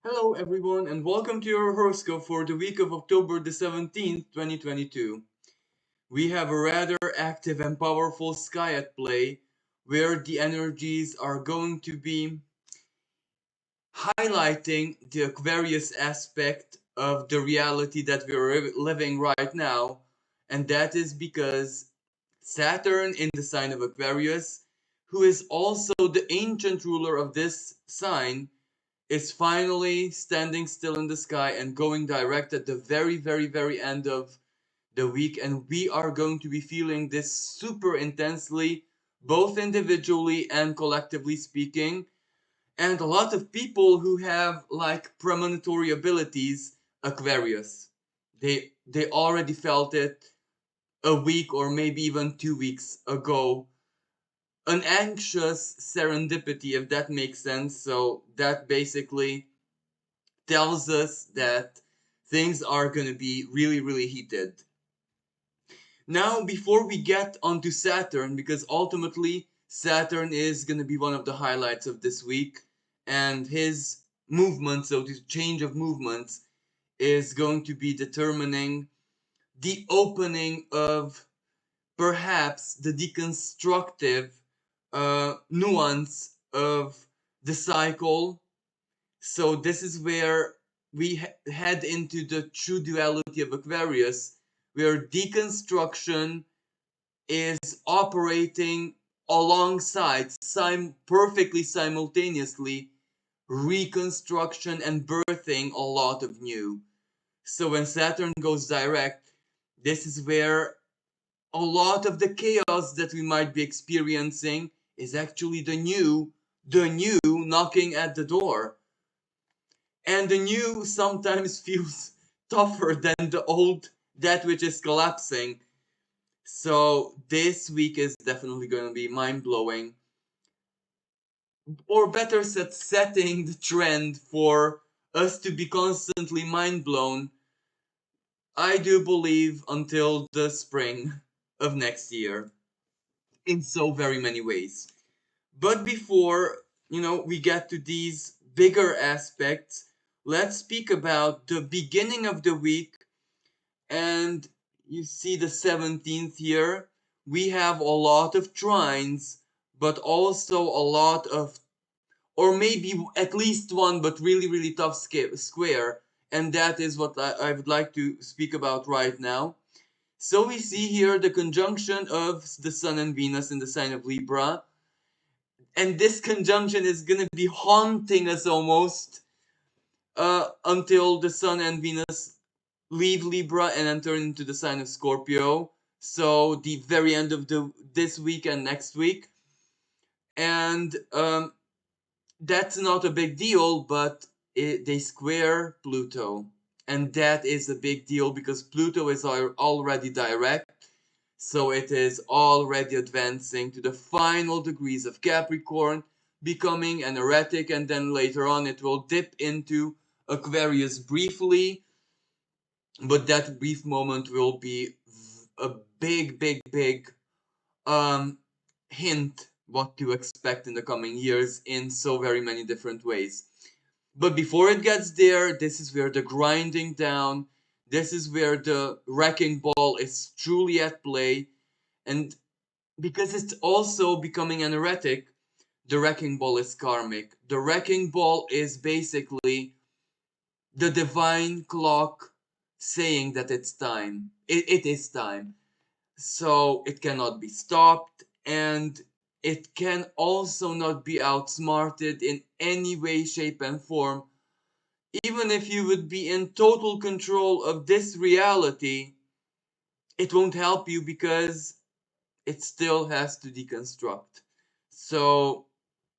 Hello everyone and welcome to your horoscope for the week of October the 17th, 2022. We have a rather active and powerful sky at play where the energies are going to be highlighting the Aquarius aspect of the reality that we're living right now, and that is because Saturn in the sign of Aquarius, who is also the ancient ruler of this sign, is finally standing still in the sky and going direct at the very end of the week. And we are going to be feeling this super intensely, both individually and collectively speaking. And a lot of people who have like premonitory abilities, Aquarius, they already felt it a week or maybe even 2 weeks ago, an anxious serendipity, if that makes sense. So that basically tells us that things are going to be really heated. Now, before we get onto Saturn, because ultimately Saturn is going to be one of the highlights of this week, and his movement, so this change of movements, is going to be determining the opening of perhaps the deconstructive nuance of the cycle. So this is where we head into the true duality of Aquarius, where deconstruction is operating alongside, perfectly simultaneously, reconstruction and birthing a lot of new. So when Saturn goes direct, this is where a lot of the chaos that we might be experiencing is actually the new knocking at the door. And the new sometimes feels tougher than the old, that which is collapsing. So this week is definitely going to be mind blowing, or better said, setting the trend for us to be constantly mind blown. I do believe until the spring of next year in so very many ways. But before, we get to these bigger aspects, let's speak about the beginning of the week. And you see the 17th here, we have a lot of trines, but also a lot of, or maybe at least one, but really tough square. And that is what I would like to speak about right now. So we see here the conjunction of the Sun and Venus in the sign of Libra. And this conjunction is going to be haunting us almost until the Sun and Venus leave Libra and enter into the sign of Scorpio. So the very end of this week and next week. And that's not a big deal, but they square Pluto. And that is a big deal because Pluto is already direct. So it is already advancing to the final degrees of Capricorn, becoming an erratic, and then later on it will dip into Aquarius briefly. But that brief moment will be a big um, hint what to expect in the coming years in so very many different ways. But before it gets there, this is where the grinding down, this is where the wrecking ball is truly at play. And because it's also becoming an erratic, the wrecking ball is karmic. The wrecking ball is basically the divine clock saying that it's time. It is time. So it cannot be stopped, and it can also not be outsmarted in any way, shape, and form. Even if you would be in total control of this reality, it won't help you because it still has to deconstruct. So,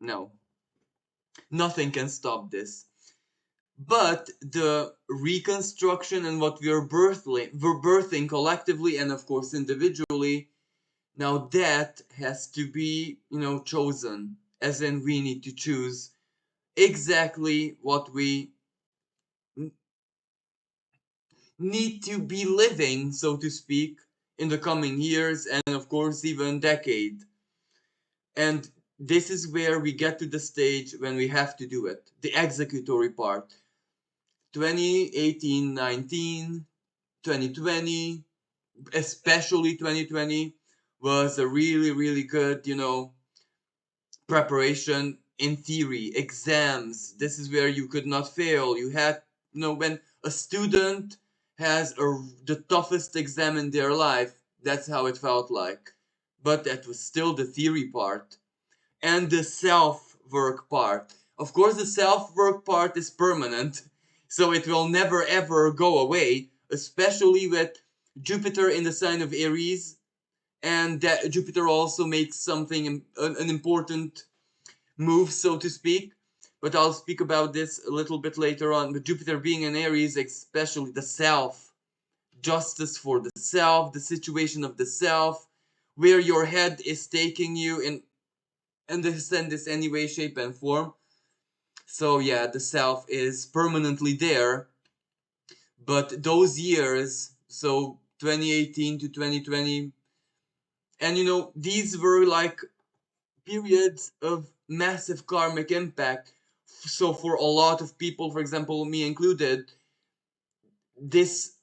no, nothing can stop this. But the reconstruction and what we're birthing collectively and of course individually, now that has to be, chosen. As in, we need to choose exactly what we need to be living, so to speak, in the coming years and of course even decade. And this is where we get to the stage when we have to do it, the executory part. 2018, 19, 2020, especially 2020 was a really, really good, preparation in theory, exams. This is where you could not fail. You had, when a student has the toughest exam in their life, that's how it felt like. But that was still the theory part. And the self work part. Of course, the self work part is permanent, so it will never ever go away, especially with Jupiter in the sign of Aries, and that Jupiter also makes something, an important move, so to speak. But I'll speak about this a little bit later on. But Jupiter being in Aries, especially the self, justice for the self, the situation of the self, where your head is taking you in understand this any way, shape, and form. So yeah, the self is permanently there. But those years, so 2018 to 2020, and these were like periods of massive karmic impact. So for a lot of people, for example, me included, this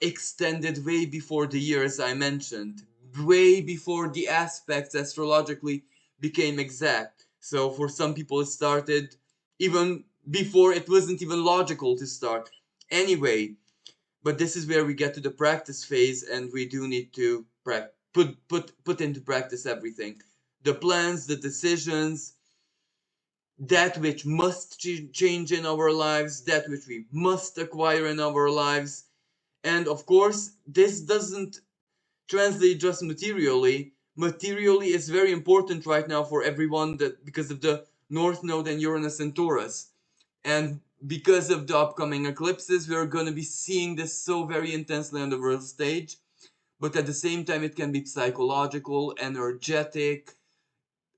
extended way before the years I mentioned, way before the aspects astrologically became exact. So for some people, it started even before it wasn't even logical to start. Anyway, but this is where we get to the practice phase, and we do need to put into practice everything, the plans, the decisions, that which must change in our lives, that which we must acquire in our lives. And of course, this doesn't translate just materially. Materially is very important right now for everyone, that because of the North Node and Uranus and Taurus. And because of the upcoming eclipses, we're going to be seeing this so very intensely on the world stage. But at the same time, it can be psychological, energetic.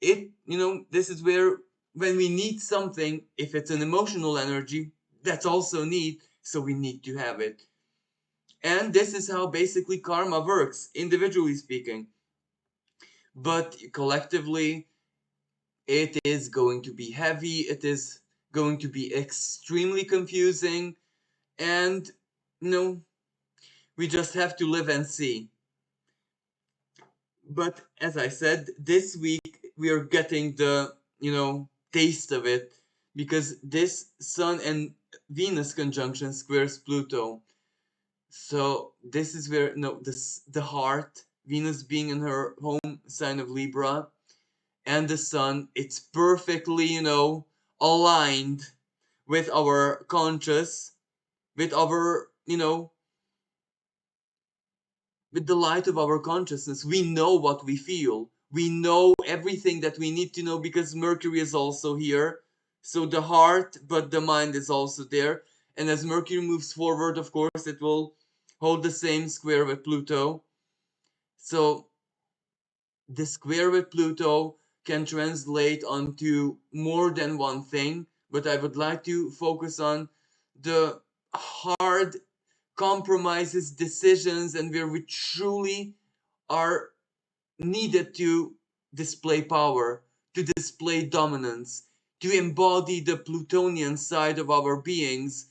This is where, when we need something, if it's an emotional energy, that's also need, so we need to have it. And this is how basically karma works, individually speaking. But collectively, it is going to be heavy, it is going to be extremely confusing, and we just have to live and see. But as I said, this week we are getting the, taste of it, because this Sun and Venus conjunction squares Pluto. So this is where, the heart, Venus being in her home sign of Libra, and the Sun, it's perfectly, aligned with our conscious, with our, with the light of our consciousness. We know what we feel. We know everything that we need to know, because Mercury is also here. So the heart, but the mind is also there. And as Mercury moves forward, of course, it will hold the same square with Pluto. So the square with Pluto can translate onto more than one thing, but I would like to focus on the hard compromises, decisions, and where we truly are needed to display power, to display dominance, to embody the Plutonian side of our beings,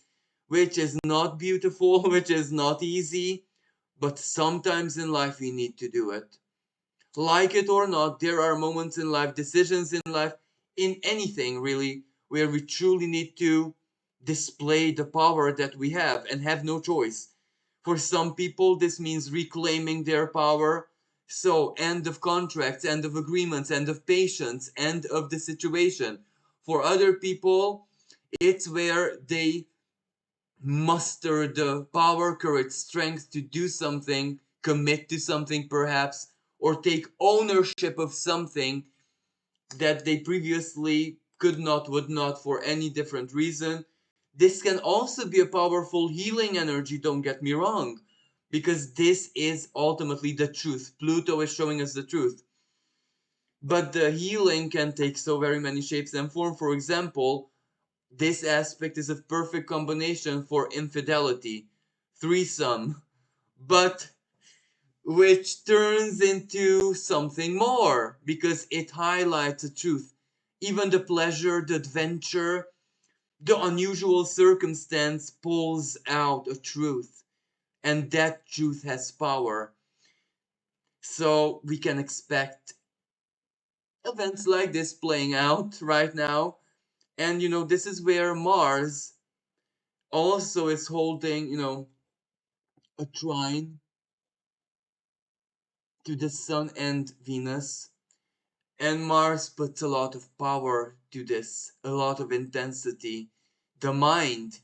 which is not beautiful, which is not easy, but sometimes in life we need to do it. Like it or not, there are moments in life, decisions in life, in anything really, where we truly need to display the power that we have and have no choice. For some people, this means reclaiming their power. So, end of contracts, end of agreements, end of patience, end of the situation. For other people, it's where they muster the power, courage, strength to do something, commit to something perhaps, or take ownership of something that they previously could not, would not, for any different reason. This can also be a powerful healing energy, don't get me wrong, because this is ultimately the truth. Pluto is showing us the truth. But the healing can take so very many shapes and form. For example, this aspect is a perfect combination for infidelity, threesome, but which turns into something more because it highlights the truth. Even the pleasure, the adventure, the unusual circumstance pulls out a truth, and that truth has power. So we can expect events like this playing out right now. And this is where Mars also is holding, a trine to the Sun and Venus. And Mars puts a lot of power to this, a lot of intensity. The mind,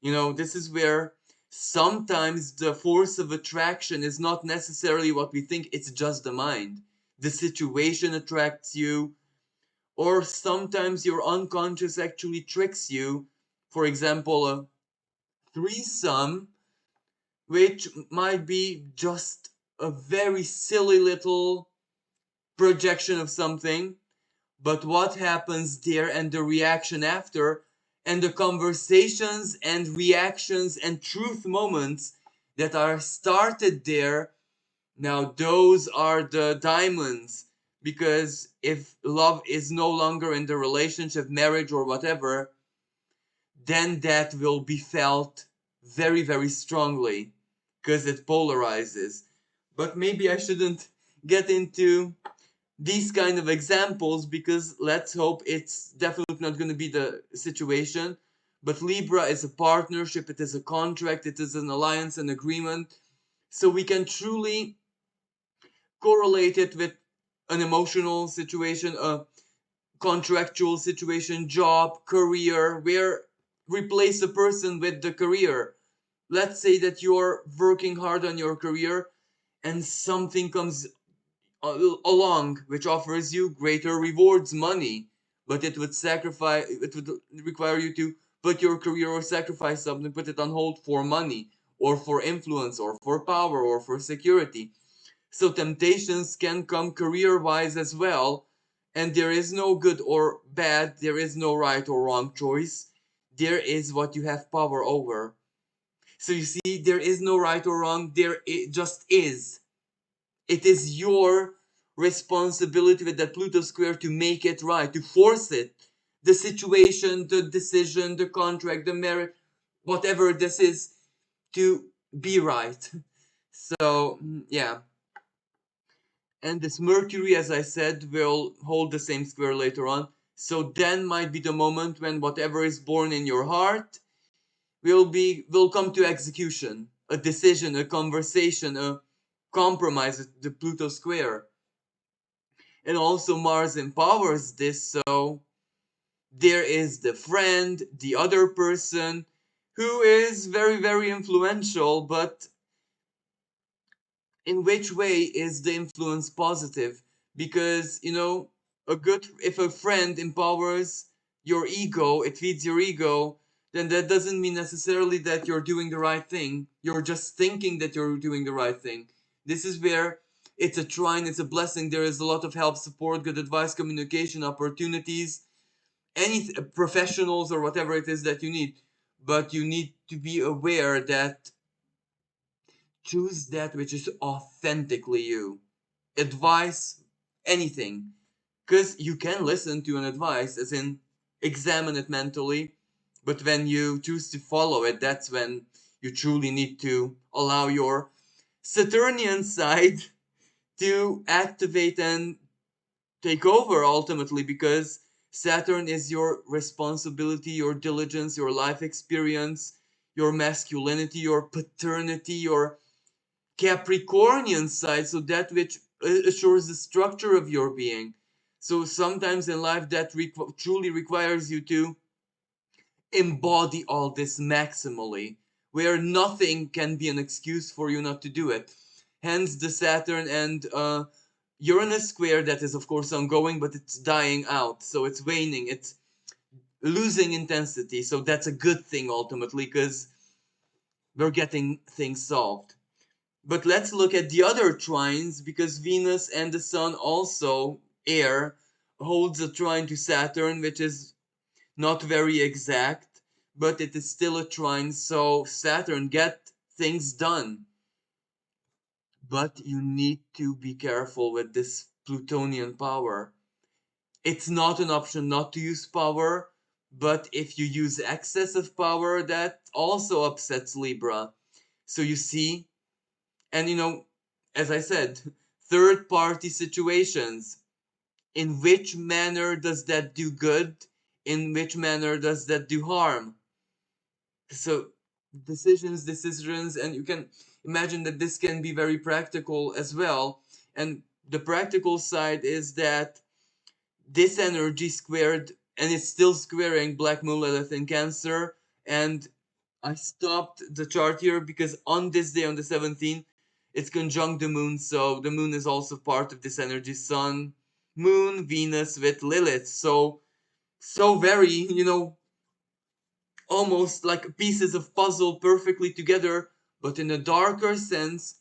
this is where sometimes the force of attraction is not necessarily what we think, it's just the mind. The situation attracts you, or sometimes your unconscious actually tricks you. For example, a threesome, which might be just a very silly little projection of something, but what happens there and the reaction after, and the conversations and reactions and truth moments that are started there, now those are the diamonds. Because if love is no longer in the relationship, marriage, or whatever, then that will be felt very, very strongly because it polarizes. But maybe I shouldn't get into these kind of examples because let's hope it's definitely not going to be the situation. But Libra is a partnership, it is a contract, it is an alliance, an agreement. So we can truly correlate it with an emotional situation, a contractual situation, job, career, where replace a person with the career. Let's say that you're working hard on your career and something comes along which offers you greater rewards, money, but it would require you to put your career or sacrifice something, put it on hold for money or for influence or for power or for security. So temptations can come career wise as well, and there is no good or bad, there is no right or wrong choice, there is what you have power over. So you see, there is no right or wrong, there it just is. It is your responsibility with that Pluto square to make it right, to force it. The situation, the decision, the contract, the merit, whatever this is, to be right. So, yeah. And this Mercury, as I said, will hold the same square later on. So then might be the moment when whatever is born in your heart will come to execution. A decision, a conversation, a compromise, the Pluto square. And also Mars empowers this, so there is the friend, the other person who is very, very influential, but in which way is the influence positive? Because, a good, if a friend empowers your ego, it feeds your ego, then that doesn't mean necessarily that you're doing the right thing. You're just thinking that you're doing the right thing. This is where it's a trine, it's a blessing. There is a lot of help, support, good advice, communication, opportunities, any professionals or whatever it is that you need. But you need to be aware that choose that which is authentically you. Advice, anything. Because you can listen to an advice, as in examine it mentally, but when you choose to follow it, that's when you truly need to allow your Saturnian side to activate and take over ultimately, because Saturn is your responsibility, your diligence, your life experience, your masculinity, your paternity, your Capricornian side, so that which assures the structure of your being. So sometimes in life that truly requires you to embody all this maximally, where nothing can be an excuse for you not to do it. Hence the Saturn and Uranus square that is of course ongoing, but it's dying out, so it's waning, it's losing intensity. So that's a good thing ultimately, because we're getting things solved. But let's look at the other trines, because Venus and the Sun also, air, holds a trine to Saturn, which is not very exact, but it is still a trine, so Saturn, get things done. But you need to be careful with this Plutonian power. It's not an option not to use power, But if you use excessive power, that also upsets Libra. So you see, and as I said, third party situations. In which manner does that do good? In which manner does that do harm? So decisions, and you can imagine that this can be very practical as well. And the practical side is that this energy squared, and it's still squaring Black Moon Lilith in Cancer. And I stopped the chart here because on this day, on the 17th, it's conjunct the moon. So the moon is also part of this energy. Sun, moon, Venus with Lilith. So very, almost like pieces of puzzle perfectly together, but in a darker sense,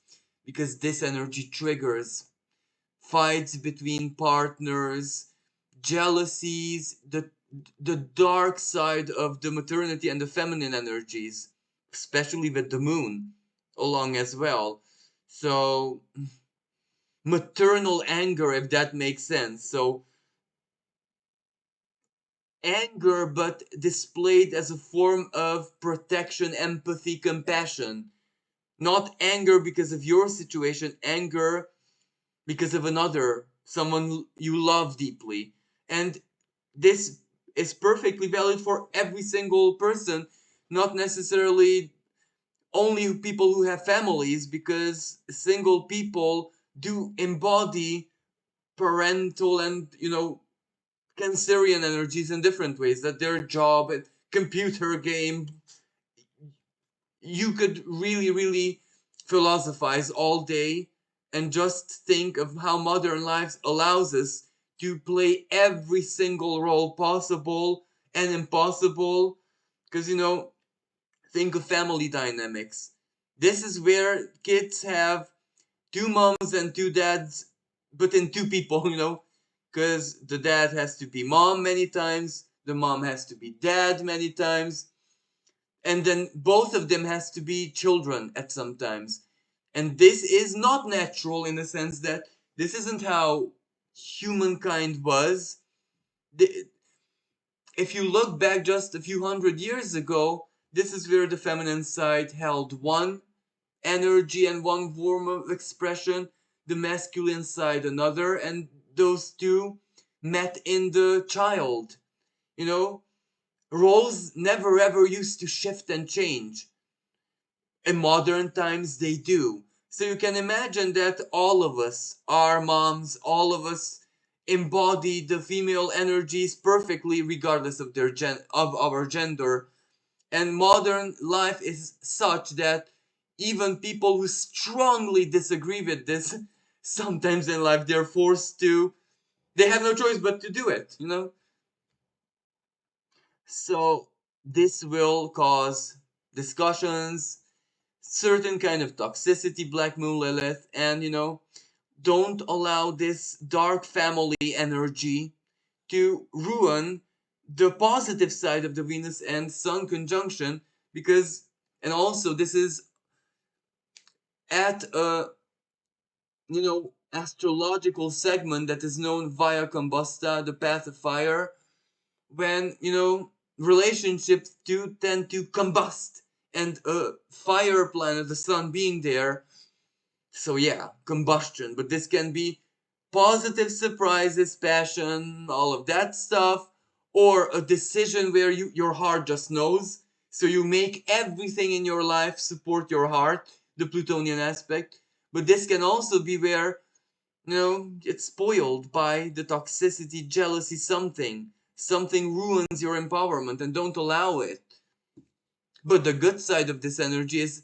because this energy triggers fights between partners, jealousies, the dark side of the maternity and the feminine energies, especially with the moon along as well. So maternal anger, if that makes sense. So anger, but displayed as a form of protection, empathy, compassion. Not anger because of your situation, anger because of another, someone you love deeply. And this is perfectly valid for every single person, not necessarily only people who have families, because single people do embody parental and, Cancerian energies in different ways. That their job, computer game, you could really, really philosophize all day and just think of how modern life allows us to play every single role possible and impossible. Because, think of family dynamics. This is where kids have two moms and two dads, but in two people, because the dad has to be mom many times, the mom has to be dad many times, and then both of them has to be children at some times. And this is not natural in the sense that this isn't how humankind was. If you look back just a few hundred years ago, this is where the feminine side held one energy and one form of expression, the masculine side another, and those two met in the child. You know, roles never ever used to shift and change. In modern times, they do. So you can imagine that all of us are moms, all of us embody the female energies perfectly, regardless of of our gender. And modern life is such that even people who strongly disagree with this, sometimes in life they're forced to, they have no choice but to do it. So this will cause discussions, certain kind of toxicity, Black Moon Lilith, and don't allow this dark family energy to ruin the positive side of the Venus and Sun conjunction, because, and also this is at a, astrological segment that is known via combusta, the path of fire, when, relationships do tend to combust, and a fire planet, the sun being there. So yeah, combustion, but this can be positive surprises, passion, all of that stuff, or a decision where your heart just knows. So you make everything in your life support your heart, the Plutonian aspect. But this can also be where, it's spoiled by the toxicity, jealousy, something. Something ruins your empowerment and don't allow it. But the good side of this energy is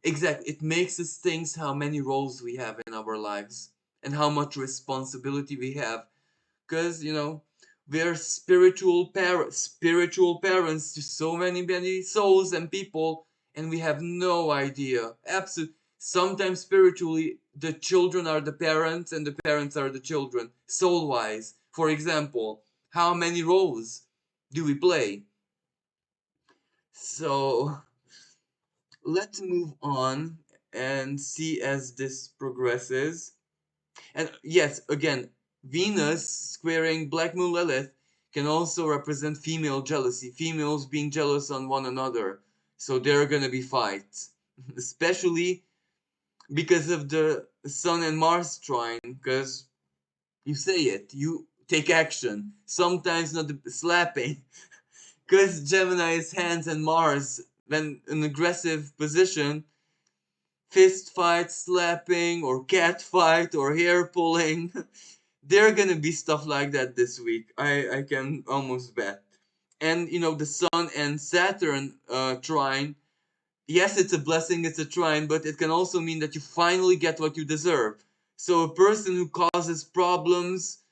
exact. It makes us think how many roles we have in our lives and how much responsibility we have. Because we're spiritual parents to so many many souls and people, and we have no idea. Absolutely. Sometimes spiritually, the children are the parents and the parents are the children. Soul wise, for example, how many roles do we play? So let's move on and see as this progresses. And yes, again, Venus squaring Black Moon Lilith can also represent female jealousy, females being jealous on one another. So there are gonna be fights, especially because of the Sun and Mars trine. Because you say it, you take action. Sometimes not slapping, because Gemini's hands and Mars, when an aggressive position, fist fight, slapping, or cat fight, or hair pulling. There are gonna be stuff like that this week. I can almost bet. And the Sun and Saturn trine. Yes, it's a blessing, it's a trine, but it can also mean that you finally get what you deserve. So a person who causes problems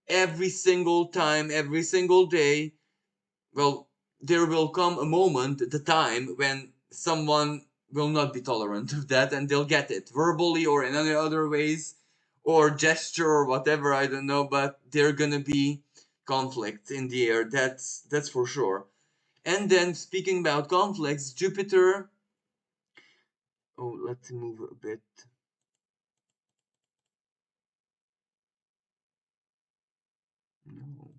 every single time, every single day, well, there will come a moment, the time, when someone will not be tolerant of that and they'll get it verbally or in any other ways or gesture or whatever, I don't know, but there gonna be conflict in the air. That's for sure. And then speaking about conflicts, Jupiter. Oh, let's move a bit. No.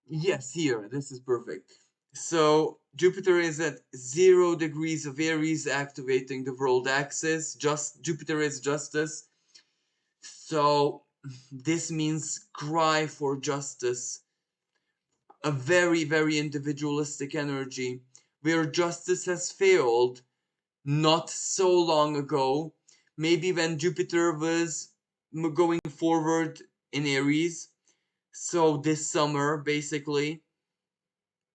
Yes, here. This is perfect. So Jupiter is at 0 degrees of Aries, activating the world axis. Just Jupiter is justice. So this means cry for justice. A very, very individualistic energy where justice has failed not so long ago. Maybe when Jupiter was going forward in Aries. So this summer, basically,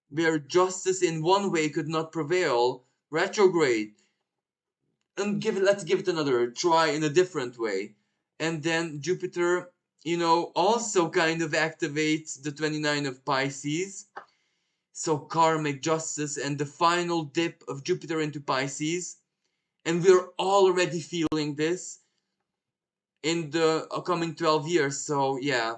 where justice in one way could not prevail, retrograde, and let's give it another try in a different way. And then Jupiter, also kind of activates the 29 of Pisces, so karmic justice and the final dip of Jupiter into Pisces. And we're already feeling this in the upcoming 12 years. So yeah,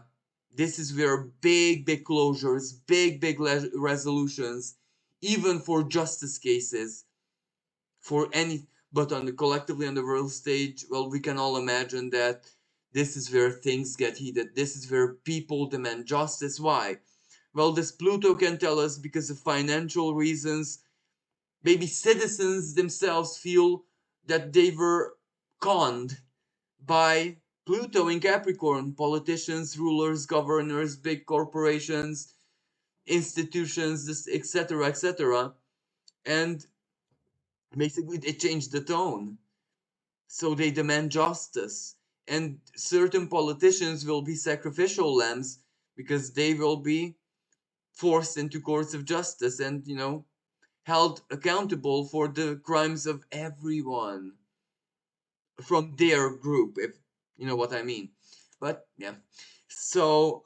this is where big, big closures, big, big resolutions, even for justice cases, for any, but on the collectively on the world stage, well, we can all imagine that this is where things get heated. This is where people demand justice. Why? Well, this Pluto can tell us because of financial reasons. Maybe citizens themselves feel that they were conned by Pluto in Capricorn. Politicians, rulers, governors, big corporations, institutions, etc., etc. And basically, they change the tone. So they demand justice. And certain politicians will be sacrificial lambs because they will be forced into courts of justice and, held accountable for the crimes of everyone from their group, if you know what I mean. But yeah. So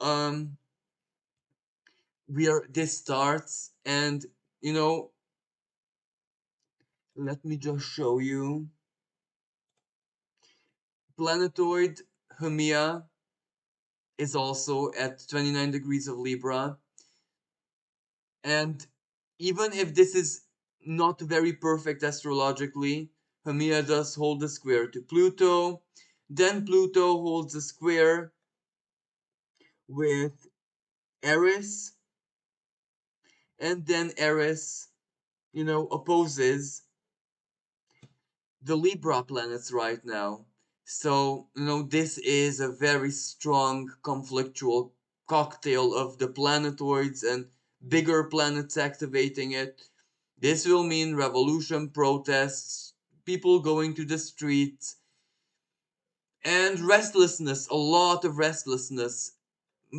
this starts, and you know let me just show you. Planetoid Haumea is also at 29 degrees of Libra. And even if this is not very perfect astrologically, Haumea does hold a square to Pluto. Then Pluto holds a square with Eris. And then Eris, opposes the Libra planets right now. So, this is a very strong conflictual cocktail of the planetoids and bigger planets activating it. This will mean revolution, protests, people going to the streets, and restlessness, a lot of restlessness,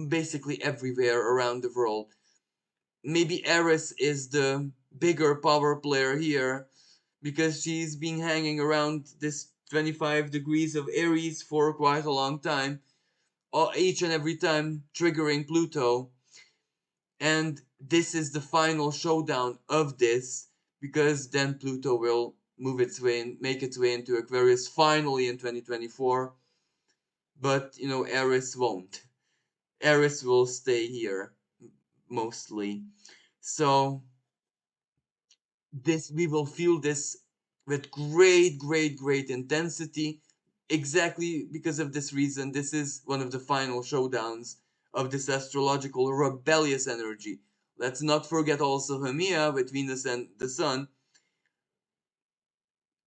basically everywhere around the world. Maybe Eris is the bigger power player here because she's been hanging around this 25 degrees of Aries for quite a long time, each and every time triggering Pluto. And this is the final showdown of this because then Pluto will move its way and make its way into Aquarius finally in 2024. But, Eris won't. Eris will stay here mostly. So we will feel this with great, great, great intensity exactly because of this reason, this is one of the final showdowns of this astrological rebellious energy. Let's not forget also Hermia with Venus and the Sun.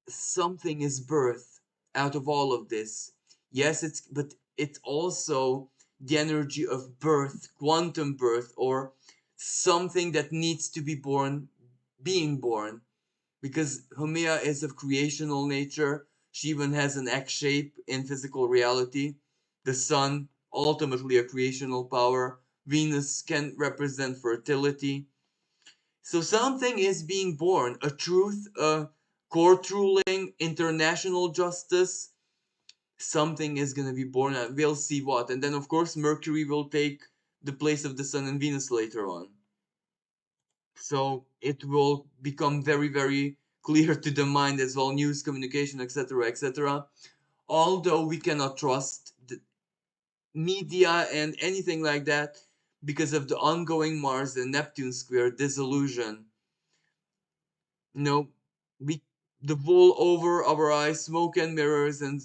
Something is birthed out of all of this. Yes, but it's also the energy of birth, quantum birth, or something that needs to be born, being born. Because Hermia is of creational nature. She even has an X shape in physical reality. The Sun, ultimately a creational power. Venus can represent fertility. So something is being born, a truth, a court ruling, international justice. Something is going to be born, and we'll see what. And then, of course, Mercury will take the place of the Sun and Venus later on. So it will become very, very clear to the mind as well, news, communication, etc., etc. Although we cannot trust the media and anything like that because of the ongoing Mars and Neptune square disillusion. We the wool over our eyes, smoke and mirrors, and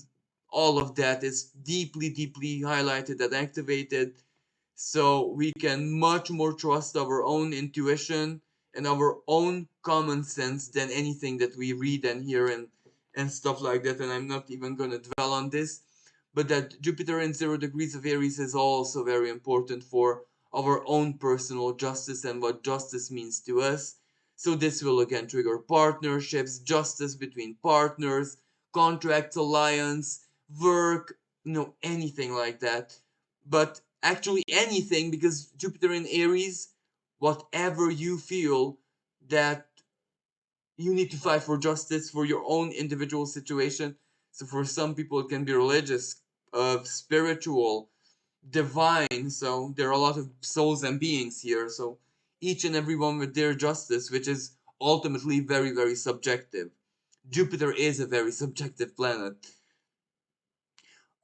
all of that is deeply, deeply highlighted and activated. So we can much more trust our own intuition and our own common sense than anything that we read and hear and stuff like that. And I'm not even going to dwell on this, but that Jupiter in 0 degrees of Aries is also very important for our own personal justice and what justice means to us. So this will again trigger partnerships, justice between partners, contracts, alliance, work, anything like that. But actually anything, because Jupiter in Aries, whatever you feel that you need to fight for justice for your own individual situation. So for some people it can be religious, spiritual, divine. So there are a lot of souls and beings here. So each and every one with their justice, which is ultimately very, very subjective. Jupiter is a very subjective planet.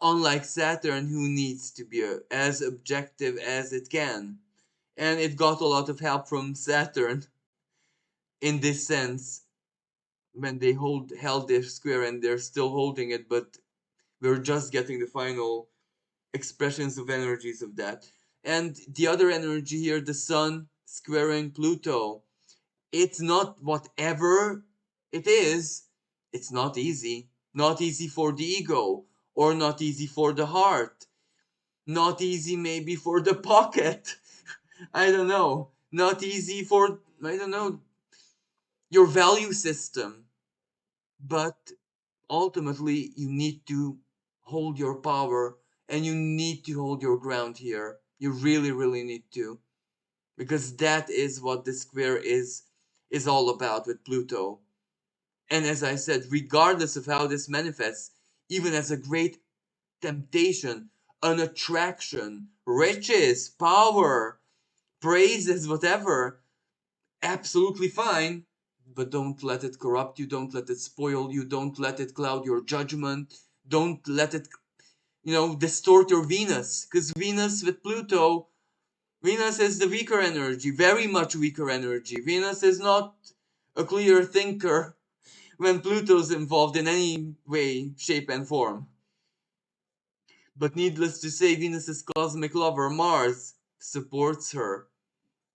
Unlike Saturn, who needs to be as objective as it can. And it got a lot of help from Saturn in this sense when they held their square, and they're still holding it, but we're just getting the final expressions of energies of that. And the other energy here, the Sun squaring Pluto, it's not whatever it is. It's not easy. Not easy for the ego, or not easy for the heart. Not easy maybe for the pocket. I don't know. Not easy for, I don't know, your value system. But ultimately, you need to hold your power, and you need to hold your ground here. You really, really need to. Because that is what the square is all about with Pluto. And as I said, regardless of how this manifests, even as a great temptation, an attraction, riches, power, praises, whatever, absolutely fine, but don't let it corrupt you, don't let it spoil you, don't let it cloud your judgment, don't let it, distort your Venus. Because Venus with Pluto, Venus is the weaker energy, very much weaker energy. Venus is not a clear thinker when Pluto's involved in any way, shape, and form. But needless to say, Venus's cosmic lover, Mars, supports her.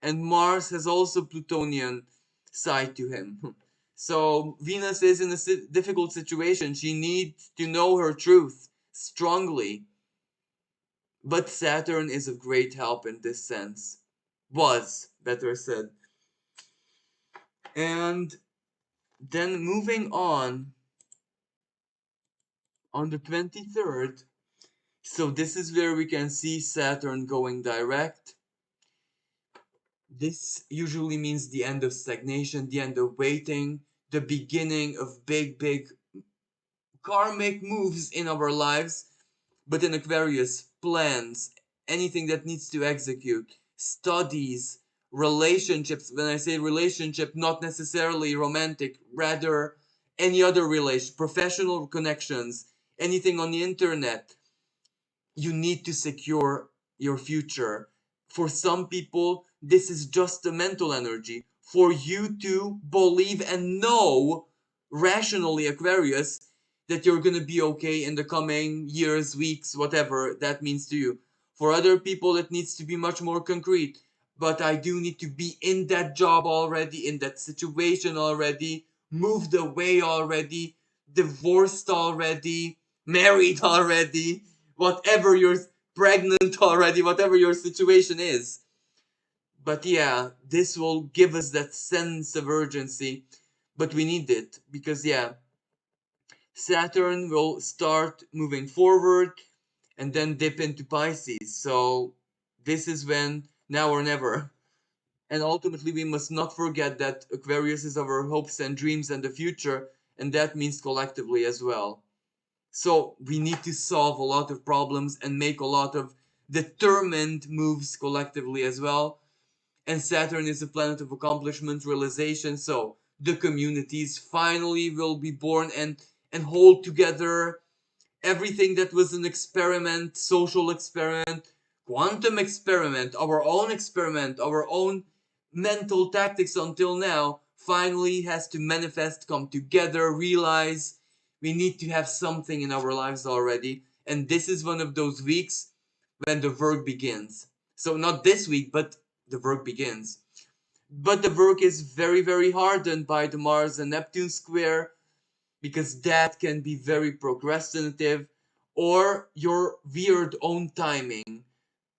And Mars has also Plutonian side to him. So Venus is in a difficult situation. She needs to know her truth strongly. But Saturn is of great help in this sense. Was, better said. And then moving on the 23rd, so this is where we can see Saturn going direct. This usually means the end of stagnation, the end of waiting, the beginning of big, big karmic moves in our lives, but in Aquarius, plans, anything that needs to execute, studies, relationships. When I say relationship, not necessarily romantic, rather any other relation, professional connections, anything on the internet. You need to secure your future. For some people, this is just a mental energy. For you to believe and know rationally, Aquarius, that you're gonna be okay in the coming years, weeks, whatever that means to you. For other people, it needs to be much more concrete. But I do need to be in that job already, in that situation already, moved away already, divorced already, married already, whatever you're pregnant already, whatever your situation is. But yeah, this will give us that sense of urgency. But we need it because, yeah, Saturn will start moving forward and then dip into Pisces. So this is when, now or never. And ultimately, we must not forget that Aquarius is our hopes and dreams and the future, and that means collectively as well. So we need to solve a lot of problems and make a lot of determined moves collectively as well. And Saturn is a planet of accomplishment, realization. So the communities finally will be born and hold together everything that was an experiment, social experiment, quantum experiment, our own mental tactics until now finally has to manifest, come together, realize we need to have something in our lives already. And this is one of those weeks when the work begins. So not this week, but the work begins. But the work is very, very hardened by the Mars and Neptune square because that can be very procrastinative or your weird own timing.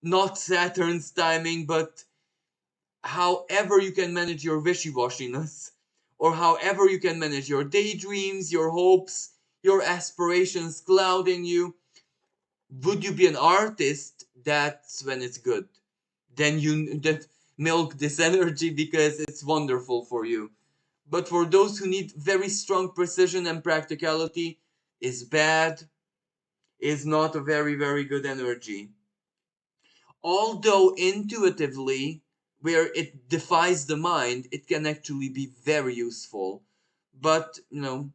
Not Saturn's timing, but however you can manage your wishy-washiness, or however you can manage your daydreams, your hopes, your aspirations clouding you. Would you be an artist? That's when it's good. Then you that milk this energy because it's wonderful for you. But for those who need very strong precision and practicality, is bad, is not a very, very good energy. Although intuitively, where it defies the mind, it can actually be very useful. But, it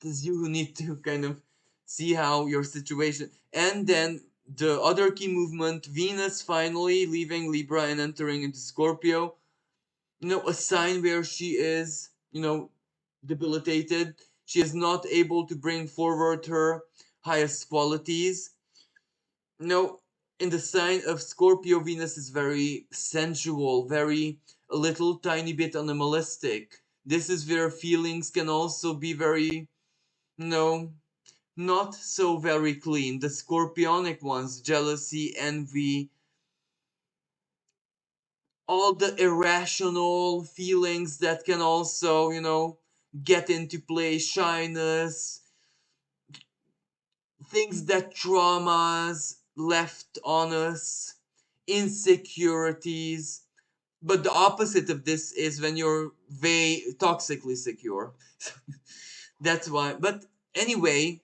is you who need to kind of see how your situation. And then the other key movement, Venus finally leaving Libra and entering into Scorpio, a sign where she is, debilitated. She is not able to bring forward her highest qualities. In the sign of Scorpio, Venus is very sensual, very a little tiny bit animalistic. This is where feelings can also be very, not so very clean. The scorpionic ones, jealousy, envy, all the irrational feelings that can also, get into play, shyness, things that traumas left on us, insecurities. But the opposite of this is when you're very toxically secure. That's why. But anyway,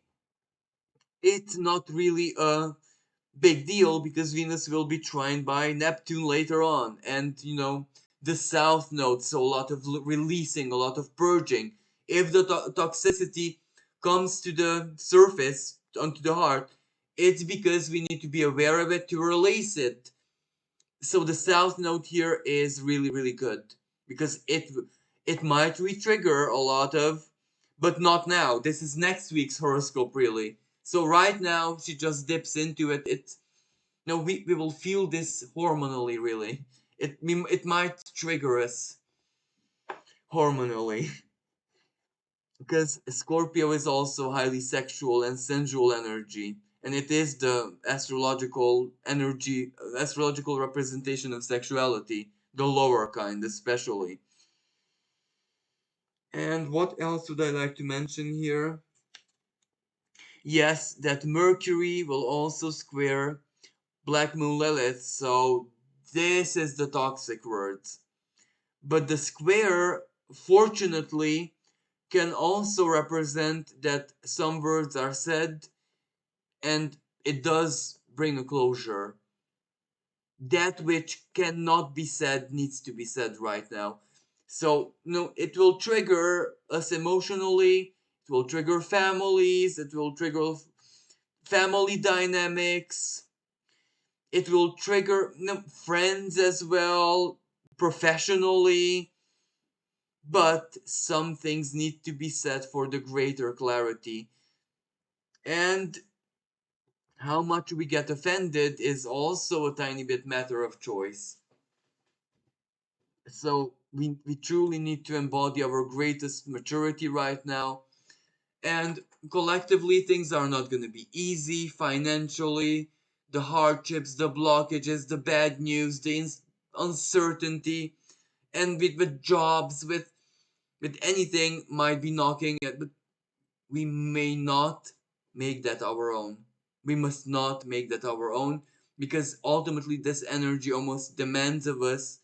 it's not really a big deal because Venus will be trine by Neptune later on, and the South Node, so a lot of releasing, a lot of purging. If the toxicity comes to the surface, onto the heart, it's because we need to be aware of it to release it. So the South Node here is really, really good because it might re-trigger a lot of, but not now. This is next week's horoscope, really. So right now she just dips into it. No, we will feel this hormonally, really. It might trigger us hormonally. Because Scorpio is also highly sexual and sensual energy. And it is the astrological energy, astrological representation of sexuality, the lower kind especially. And what else would I like to mention here? Yes, that Mercury will also square Black Moon Lilith, so this is the toxic word. But the square, fortunately, can also represent that some words are said and it does bring a closure. That which cannot be said needs to be said right now. So, it will trigger us emotionally, it will trigger families, it will trigger family dynamics, it will trigger friends as well, professionally. but some things need to be said for the greater clarity. And how much we get offended is also a tiny bit matter of choice. So we truly need to embody our greatest maturity right now. And collectively, things are not going to be easy financially. The hardships, the blockages, the bad news, the uncertainty, and with jobs, with anything might be knocking at, but we may not make that our own. We must not make that our own, because ultimately this energy almost demands of us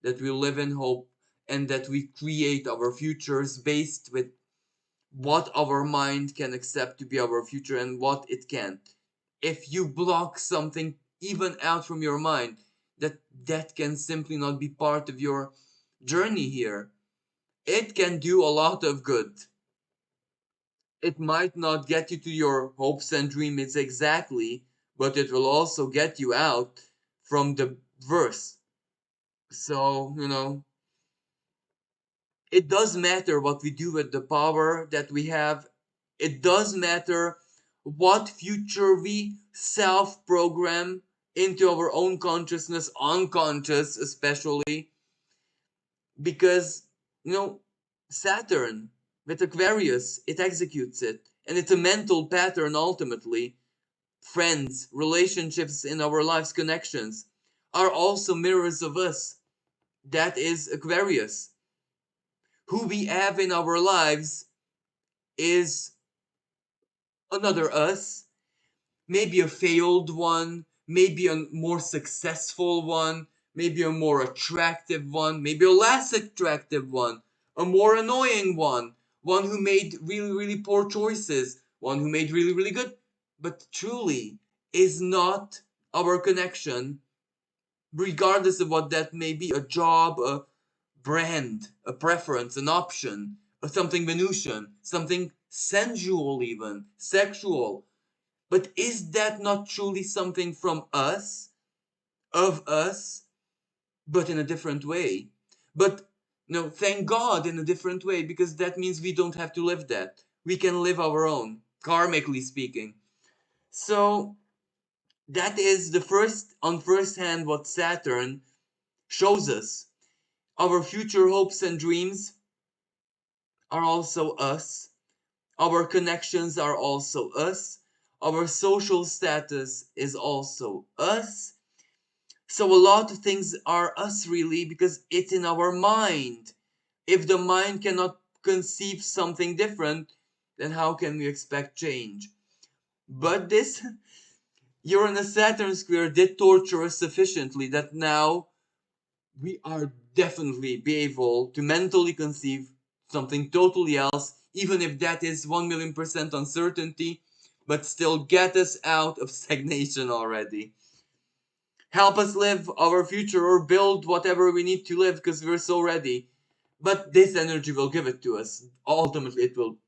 that we live in hope and that we create our futures based with what our mind can accept to be our future and what it can't. If you block something even out from your mind, that can simply not be part of your journey here. It can do a lot of good. It might not get you to your hopes and dreams exactly, but it will also get you out from the verse. So, it does matter what we do with the power that we have. It does matter what future we self program into our own consciousness, unconscious especially, because, you know, Saturn with Aquarius, it executes it. And it's a mental pattern ultimately. Friends, relationships in our lives, connections are also mirrors of us. That is Aquarius. Who we have in our lives is another us, maybe a failed one, maybe a more successful one, maybe a more attractive one, maybe a less attractive one, a more annoying one who made really, really poor choices, one who made really, really good, but truly is not our connection, regardless of what that may be, a job, a brand, a preference, an option, or something Venusian, something sensual, even sexual. But is that not truly something from us, of us, but in a different way? But no, thank God in a different way, because that means we don't have to live that. We can live our own, karmically speaking. So that is the first, on first hand, what Saturn shows us. Our future hopes and dreams are also us. Our connections are also us. Our social status is also us. So a lot of things are us really, because it's in our mind. If the mind cannot conceive something different, then how can we expect change? But this Uranus Saturn square did torture us sufficiently that now we are definitely be able to mentally conceive something totally else, even if that is 1,000,000% uncertainty, but still get us out of stagnation already. Help us live our future or build whatever we need to live because we're so ready. But this energy will give it to us. Ultimately, it will,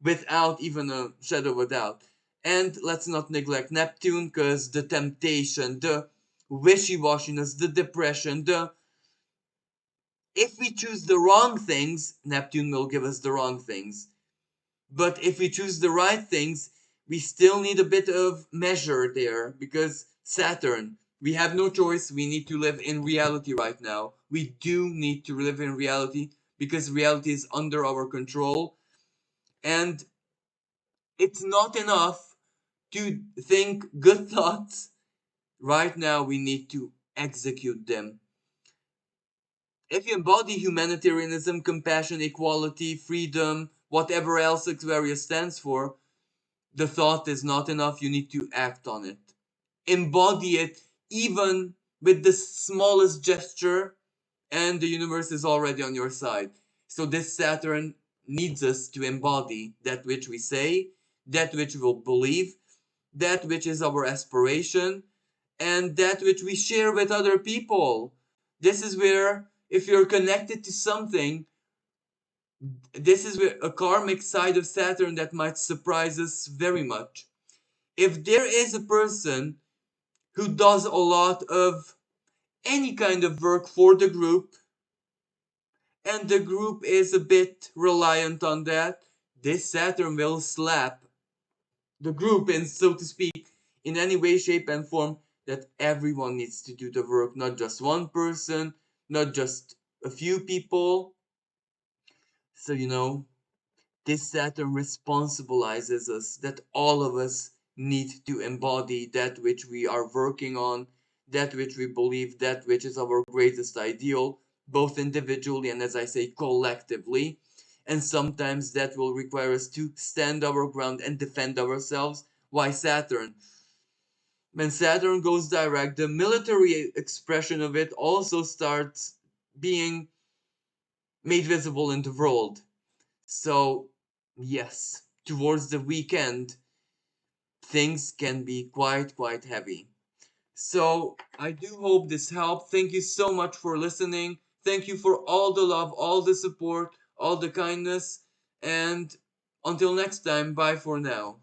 without even a shadow of a doubt. And let's not neglect Neptune, because the temptation, the wishy-washiness, the depression, the if we choose the wrong things, Neptune will give us the wrong things. But if we choose the right things, we still need a bit of measure there, because Saturn, we have no choice. We need to live in reality right now. We do need to live in reality because reality is under our control. And it's not enough to think good thoughts. Right now, we need to execute them. If you embody humanitarianism, compassion, equality, freedom, whatever else Aquarius stands for, the thought is not enough. You need to act on it. Embody it even with the smallest gesture, and the universe is already on your side. So this Saturn needs us to embody that which we say, that which we will believe, that which is our aspiration, and that which we share with other people. This is where, if you're connected to something, this is where a karmic side of Saturn that might surprise us very much. If there is a person who does a lot of any kind of work for the group, and the group is a bit reliant on that, this Saturn will slap the group in, so to speak, in any way, shape, and form that everyone needs to do the work, not just one person, not just a few people. So, this Saturn responsibilizes us that all of us need to embody that which we are working on, that which we believe, that which is our greatest ideal, both individually and, as I say, collectively. And sometimes that will require us to stand our ground and defend ourselves. Why Saturn? When Saturn goes direct, the military expression of it also starts being made visible in the world. So, yes, towards the weekend, things can be quite heavy. So, I do hope this helped. Thank you so much for listening. Thank you for all the love, all the support, all the kindness. And until next time, bye for now.